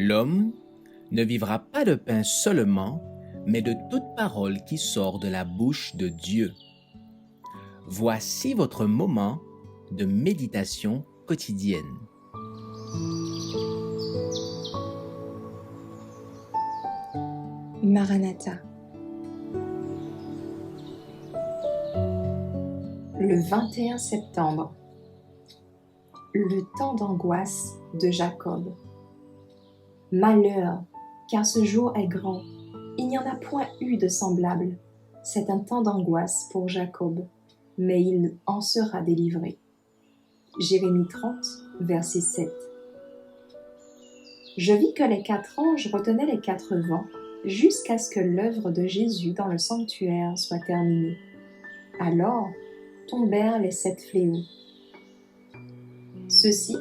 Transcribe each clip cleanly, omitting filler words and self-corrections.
L'homme ne vivra pas de pain seulement, mais de toute parole qui sort de la bouche de Dieu. Voici votre moment de méditation quotidienne. Maranatha. Le 21 septembre. Le temps d'angoisse de Jacob. Malheur, car ce jour est grand. Il n'y en a point eu de semblable. C'est un temps d'angoisse pour Jacob, mais il en sera délivré. Jérémie 30, verset 7. Je vis que les 4 anges retenaient les 4 vents jusqu'à ce que l'œuvre de Jésus dans le sanctuaire soit terminée. Alors tombèrent les 7 fléaux. Ceux-ci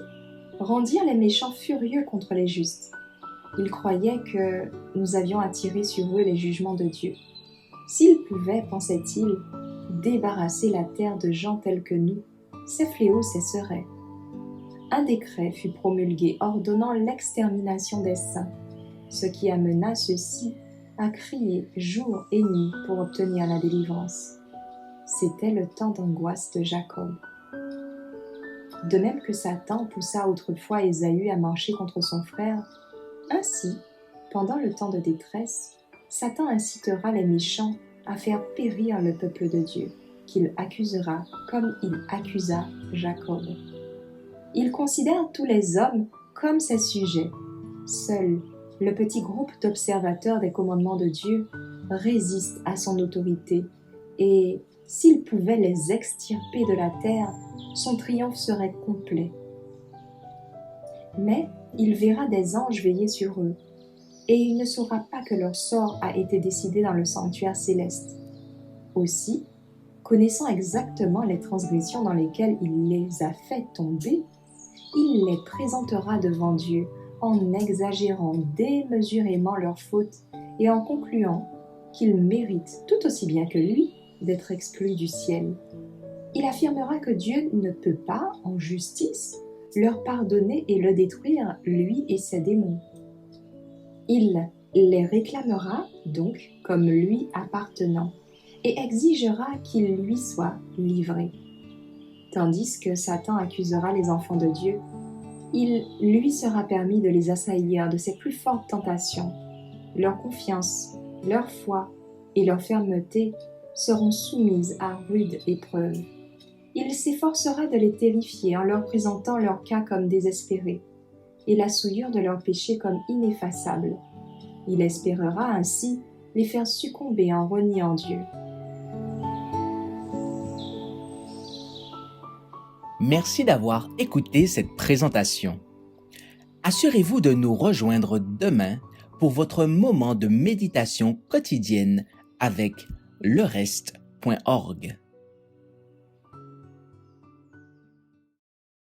rendirent les méchants furieux contre les justes. Ils croyaient que nous avions attiré sur eux les jugements de Dieu. S'ils pouvaient, pensaient-ils, débarrasser la terre de gens tels que nous, ces fléaux cesseraient. Un décret fut promulgué ordonnant l'extermination des saints, ce qui amena ceux-ci à crier jour et nuit pour obtenir la délivrance. C'était le temps d'angoisse de Jacob. De même que Satan poussa autrefois Ésaü à marcher contre son frère, ainsi, pendant le temps de détresse, Satan incitera les méchants à faire périr le peuple de Dieu, qu'il accusera comme il accusa Jacob. Il considère tous les hommes comme ses sujets. Seul le petit groupe d'observateurs des commandements de Dieu résiste à son autorité et, s'il pouvait les extirper de la terre, son triomphe serait complet. Mais il verra des anges veiller sur eux, et il ne saura pas que leur sort a été décidé dans le sanctuaire céleste. Aussi, connaissant exactement les transgressions dans lesquelles il les a fait tomber, il les présentera devant Dieu en exagérant démesurément leurs fautes et en concluant qu'ils méritent tout aussi bien que lui d'être exclus du ciel. Il affirmera que Dieu ne peut pas, en justice, leur pardonner et le détruire, lui et ses démons. Il les réclamera donc comme lui appartenant et exigera qu'ils lui soient livrés. Tandis que Satan accusera les enfants de Dieu, il lui sera permis de les assaillir de ses plus fortes tentations. Leur confiance, leur foi et leur fermeté seront soumises à rude épreuve. Il s'efforcera de les terrifier en leur présentant leur cas comme désespéré et la souillure de leur péché comme ineffaçable. Il espérera ainsi les faire succomber en reniant Dieu. Merci d'avoir écouté cette présentation. Assurez-vous de nous rejoindre demain pour votre moment de méditation quotidienne avec lereste.org.